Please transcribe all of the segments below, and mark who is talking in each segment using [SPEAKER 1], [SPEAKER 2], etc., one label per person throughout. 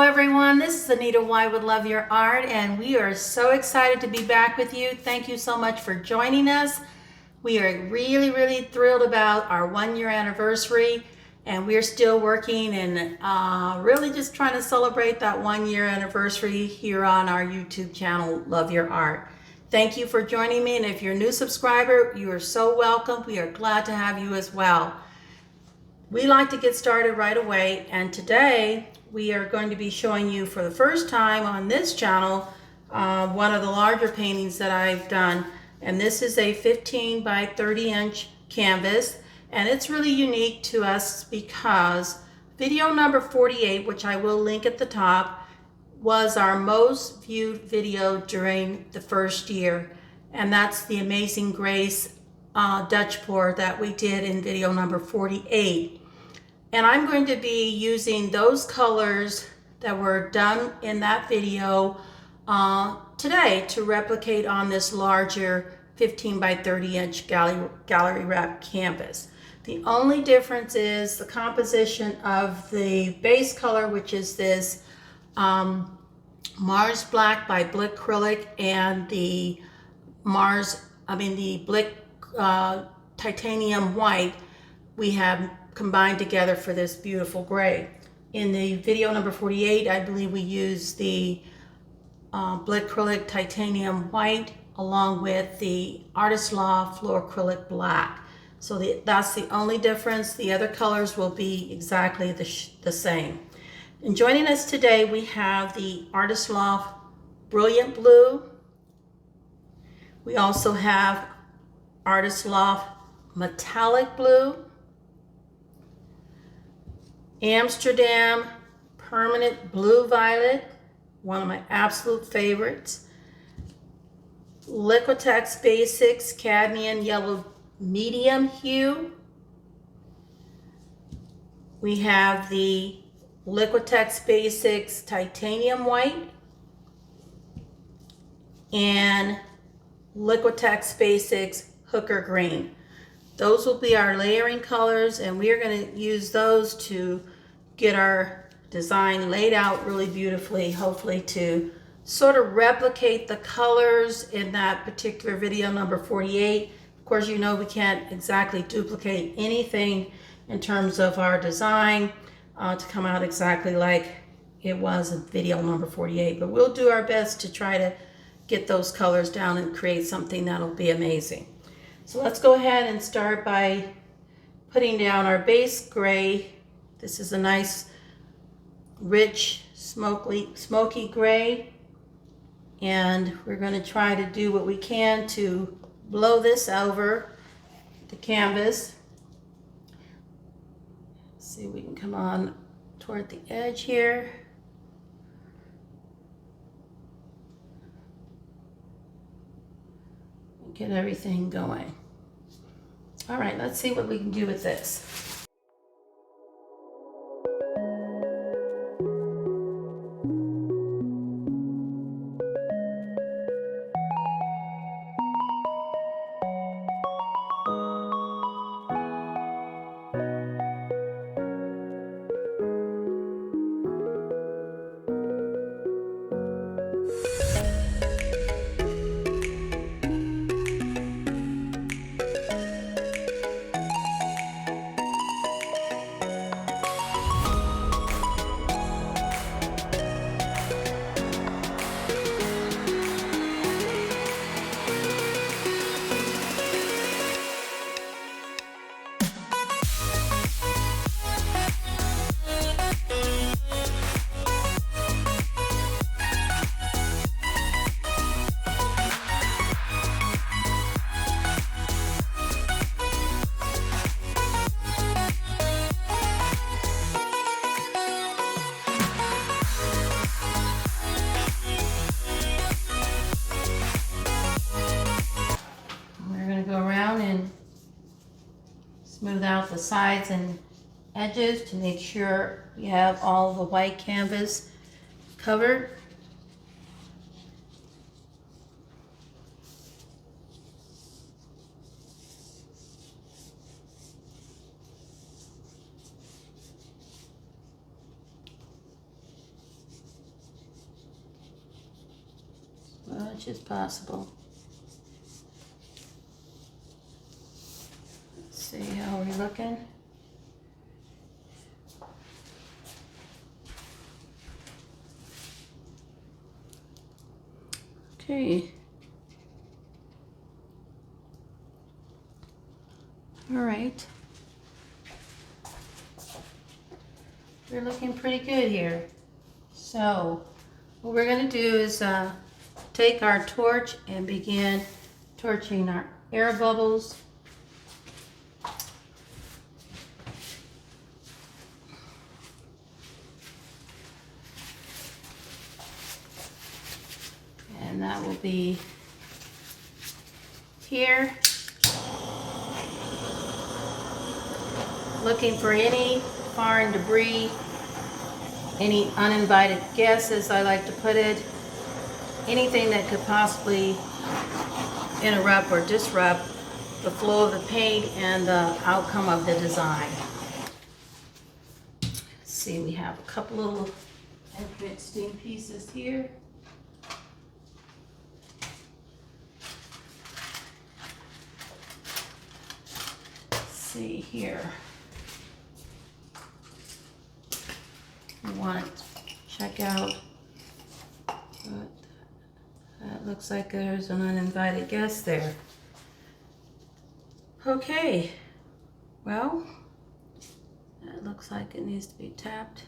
[SPEAKER 1] Hello everyone, this is Anita White with Love Your Art, and we are so excited to be back with you. Thank you so much for joining us. We are really thrilled about our 1-year anniversary, and we're still working and really just trying to celebrate that 1-year anniversary here on our YouTube channel, Love Your Art. Thank you for joining me, and if you're a new subscriber, you are so welcome. We are glad to have you as well. We like to get started right away, and today we are going to be showing you for the first time on this channel one of the larger paintings that I've done. And this is a 15 by 30 inch canvas, and it's really unique to us because video number 48, which I will link at the top, was our most viewed video during the first year, and that's the Amazing Grace Dutch pour that we did in video number 48. And I'm going to be using those colors that were done in that video today to replicate on this larger 15 by 30 inch gallery wrap canvas. The only difference is the composition of the base color, which is this Mars Black by Blickrylic, and the Blick Titanium White we have combined together for this beautiful gray. In the video number 48, I believe we used the Blickrylic Titanium White along with the Artist Loft Floetrol Black. So that's the only difference. The other colors will be exactly the same. And joining us today, we have the Artist Loft Brilliant Blue. We also have Artist Loft Metallic Blue, Amsterdam Permanent Blue Violet, one of my absolute favorites, Liquitex Basics Cadmium Yellow Medium Hue. We have the Liquitex Basics Titanium White and Liquitex Basics Hooker Green. Those will be our layering colors, and we are going to use those to get our design laid out really beautifully, hopefully to sort of replicate the colors in that particular video number 48. Of course, you know we can't exactly duplicate anything in terms of our design to come out exactly like it was in video number 48, but we'll do our best to try to get those colors down and create something that'll be amazing. So let's go ahead and start by putting down our base gray. This is a nice, rich, smoky gray. And we're going to try to do what we can to blow this over the canvas. Let's see if we can come on toward the edge here. Get everything going. All right, let's see what we can do with this. Smooth out the sides and edges to make sure we have all the white canvas covered. much as possible. Let's see how we're looking. Okay. All right. We're looking pretty good here. So what we're going to do is take our torch and begin torching our air bubbles. And that will be here. Looking for any foreign debris, any uninvited guests, as I like to put it, anything that could possibly interrupt or disrupt the flow of the paint and the outcome of the design. Let's see, we have a couple little interesting pieces here. Let's see here. We want to check out, but that looks like there's an uninvited guest there. Okay, well, that looks like it needs to be tapped.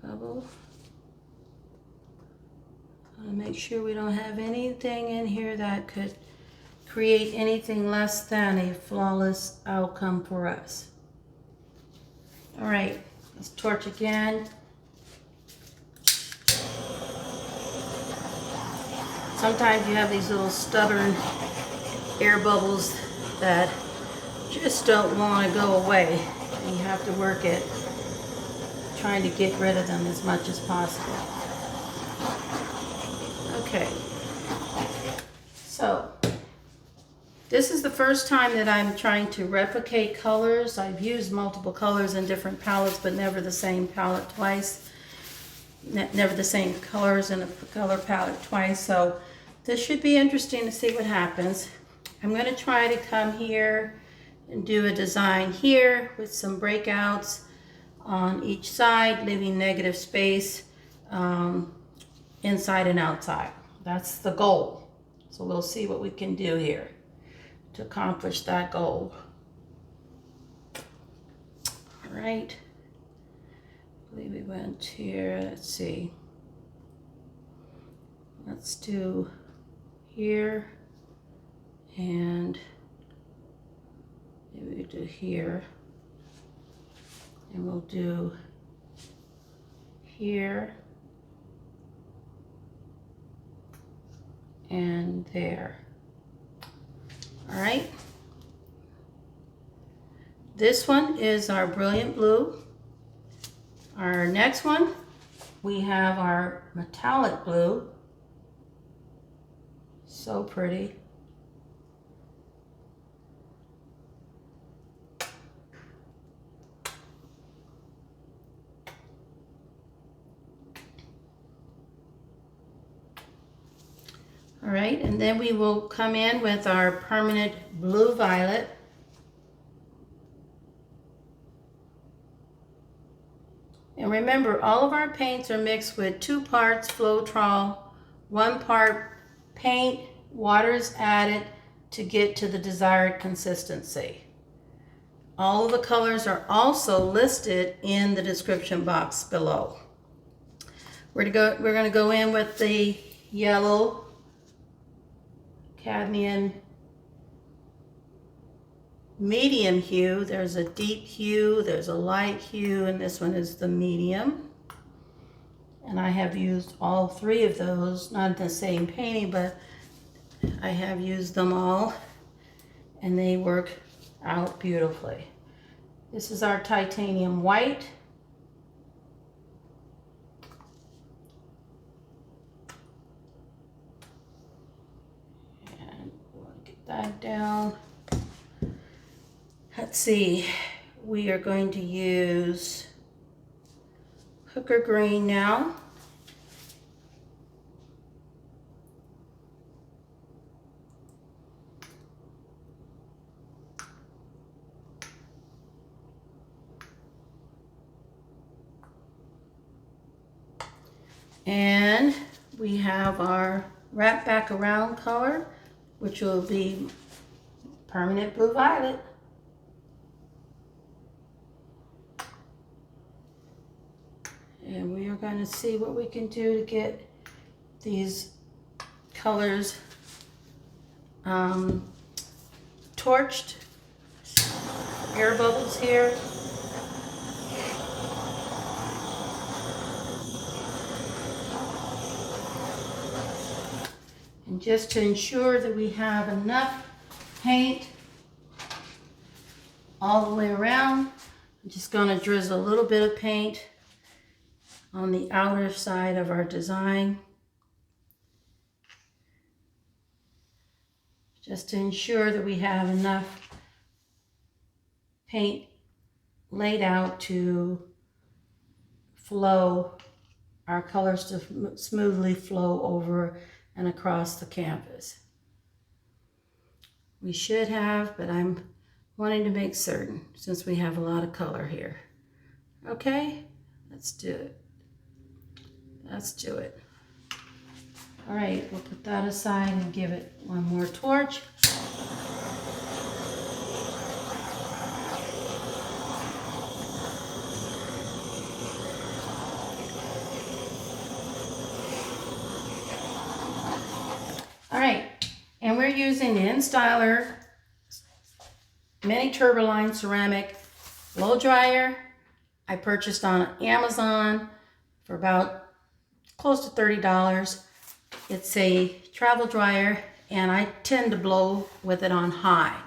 [SPEAKER 1] Bubble. I want to make sure we don't have anything in here that could create anything less than a flawless outcome for us. All right. Let's torch again. Sometimes you have these little stubborn air bubbles that just don't want to go away. You have to work at trying to get rid of them as much as possible. Okay. So this is the first time that I'm trying to replicate colors. I've used multiple colors in different palettes, but never the same palette twice. Never the same colors in a color palette twice. So this should be interesting to see what happens. I'm going to try to come here and do a design here with some breakouts on each side, leaving negative space inside and outside. That's the goal. So we'll see what we can do here to accomplish that goal. All right, I believe we went here. Let's see. Let's do here, and maybe we do here, and we'll do here and there. All right, this one is our brilliant blue. Our next one, we have our metallic blue. So pretty. All right, and then we will come in with our permanent blue violet. And remember, all of our paints are mixed with 2 parts Floetrol, 1 part paint, water is added to get to the desired consistency. All of the colors are also listed in the description box below. We're going to go in with the yellow cadmium medium hue. There's a deep hue, there's a light hue, and this one is the medium. And I have used all 3 of those, not the same painting, but I have used them all, and they work out beautifully. This is our titanium white. And we'll get that down. Let's see, we are going to use hooker green now. And we have our wrap back around color, which will be permanent blue violet. And we are going to see what we can do to get these colors torched. Air bubbles here. And just to ensure that we have enough paint all the way around, I'm just going to drizzle a little bit of paint on the outer side of our design, just to ensure that we have enough paint laid out to flow, our colors to smoothly flow over and across the canvas. We should have, but I'm wanting to make certain since we have a lot of color here. Okay, let's do it. Let's do it. All right, we'll put that aside and give it one more torch. All right, and we're using the InStyler Mini Turboline Ceramic Blow Dryer. I purchased on Amazon for about close to $30. It's a travel dryer, and I tend to blow with it on high.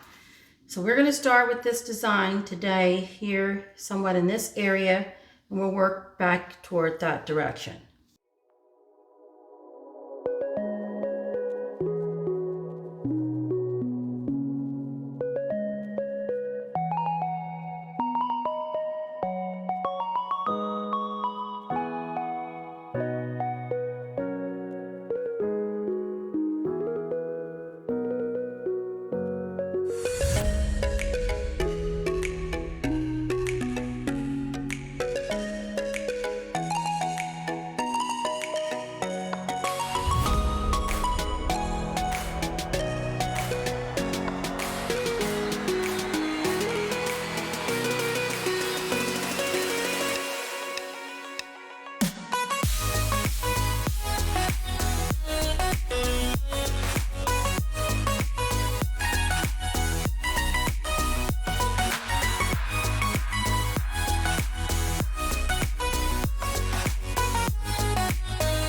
[SPEAKER 1] So we're going to start with this design today here, somewhat in this area, and we'll work back toward that direction.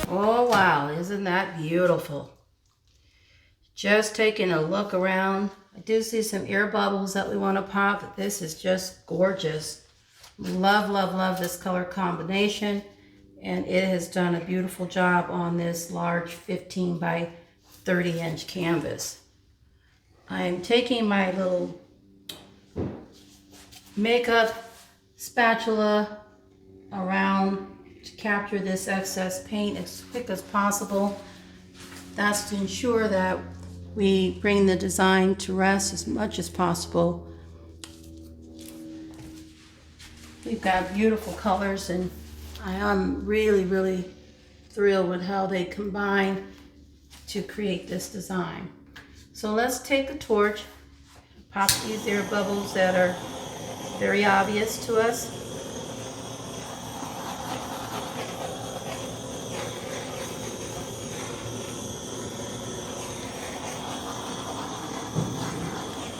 [SPEAKER 1] Oh wow, isn't that beautiful? Just taking a look around. I do see some air bubbles that we want to pop, but this is just gorgeous. Love, love, love this color combination, and it has done a beautiful job on this large 15 by 30 inch canvas. I'm taking my little makeup spatula around to capture this excess paint as quick as possible. That's to ensure that we bring the design to rest as much as possible. We've got beautiful colors, and I am really, really thrilled with how they combine to create this design. So let's take a torch, pop these air bubbles that are very obvious to us.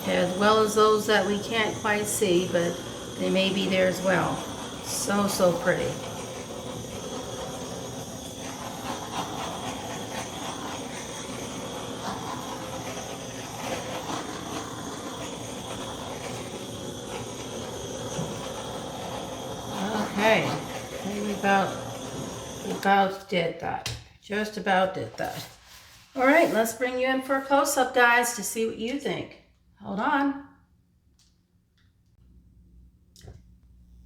[SPEAKER 1] As well as those that we can't quite see, but they may be there as well. So, so pretty. Okay, we about did that. Just about did that. All right, let's bring you in for a close-up, guys, to see what you think. Hold on.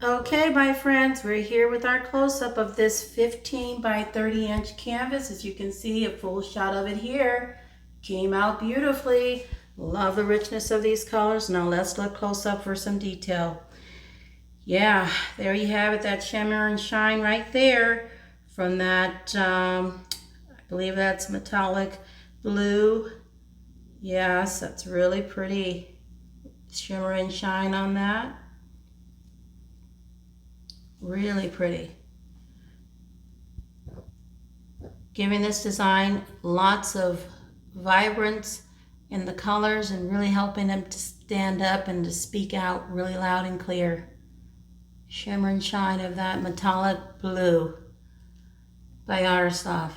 [SPEAKER 1] Okay, my friends, we're here with our close-up of this 15 by 30 inch canvas. As you can see, a full shot of it here. Came out beautifully. Love the richness of these colors. Now let's look close up for some detail. Yeah, there you have it, that shimmer and shine right there from that, I believe that's metallic blue. Yes, that's really pretty. Shimmer and shine on that. Really pretty. Giving this design lots of vibrance in the colors and really helping them to stand up and to speak out really loud and clear. Shimmer and shine of that metallic blue by Artisoft.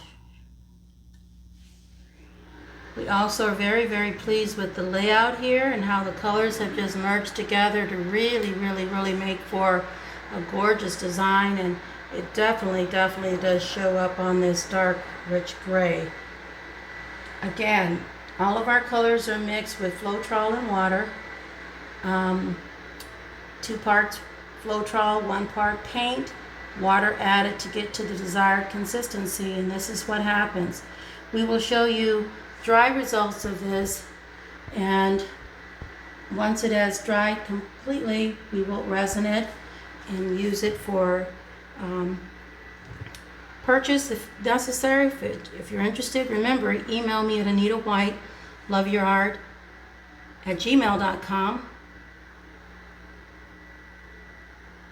[SPEAKER 1] We also are very, very pleased with the layout here and how the colors have just merged together to really make for a gorgeous design, and it definitely does show up on this dark, rich gray. Again, all of our colors are mixed with Floetrol and water. 2 parts Floetrol, 1 part paint, water added to get to the desired consistency, and this is what happens. We will show you dry results of this, and once it has dried completely, we will resin it and use it for purchase if necessary. If you're interested, remember, email me at anitawhite.loveyourart@gmail.com.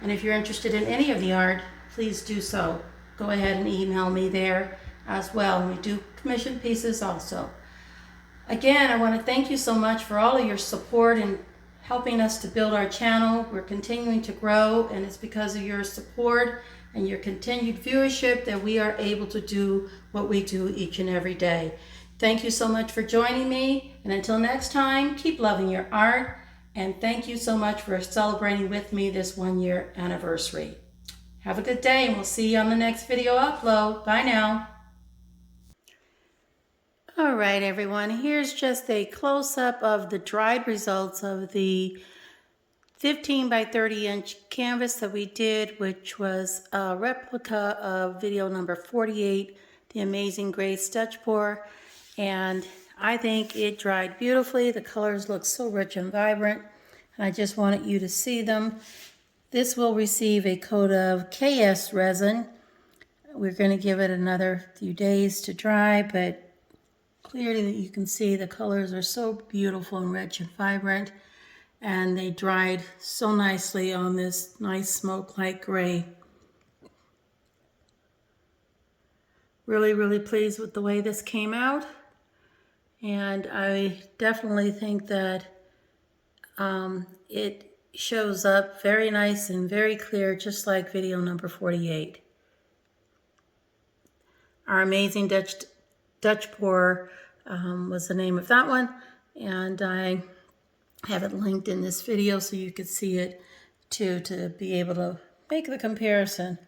[SPEAKER 1] And if you're interested in any of the art, please do so. Go ahead and email me there as well. We do commission pieces also. Again, I want to thank you so much for all of your support and helping us to build our channel. We're continuing to grow, and it's because of your support and your continued viewership that we are able to do what we do each and every day. Thank you so much for joining me, and until next time, keep loving your art, and thank you so much for celebrating with me this 1-year anniversary. Have a good day, and we'll see you on the next video upload. Bye now. All right, everyone, here's just a close-up of the dried results of the 15 by 30 inch canvas that we did, which was a replica of video number 48, the Amazing Grace Dutch Pour. And I think it dried beautifully. The colors look so rich and vibrant, and I just wanted you to see them. This will receive a coat of KS resin. We're going to give it another few days to dry, but clearly you can see the colors are so beautiful and rich and vibrant, and they dried so nicely on this nice smoke light gray. Really pleased with the way this came out, and I definitely think that it shows up very nice and very clear, just like video number 48. Our Amazing Dutch Pour was the name of that one, and I have it linked in this video so you could see it too, to be able to make the comparison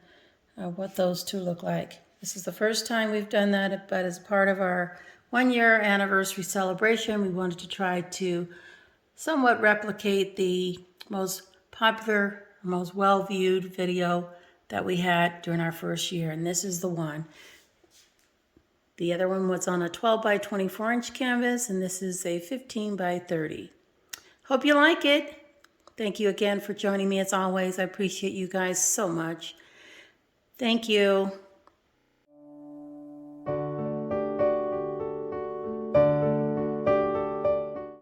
[SPEAKER 1] of what those two look like. This is the first time we've done that, but as part of our 1-year anniversary celebration, we wanted to try to somewhat replicate the most popular, most well-viewed video that we had during our first year, and this is the one. The other one was on a 12 by 24 inch canvas, and this is a 15 by 30. Hope you like it. Thank you again for joining me as always. I appreciate you guys so much. Thank you.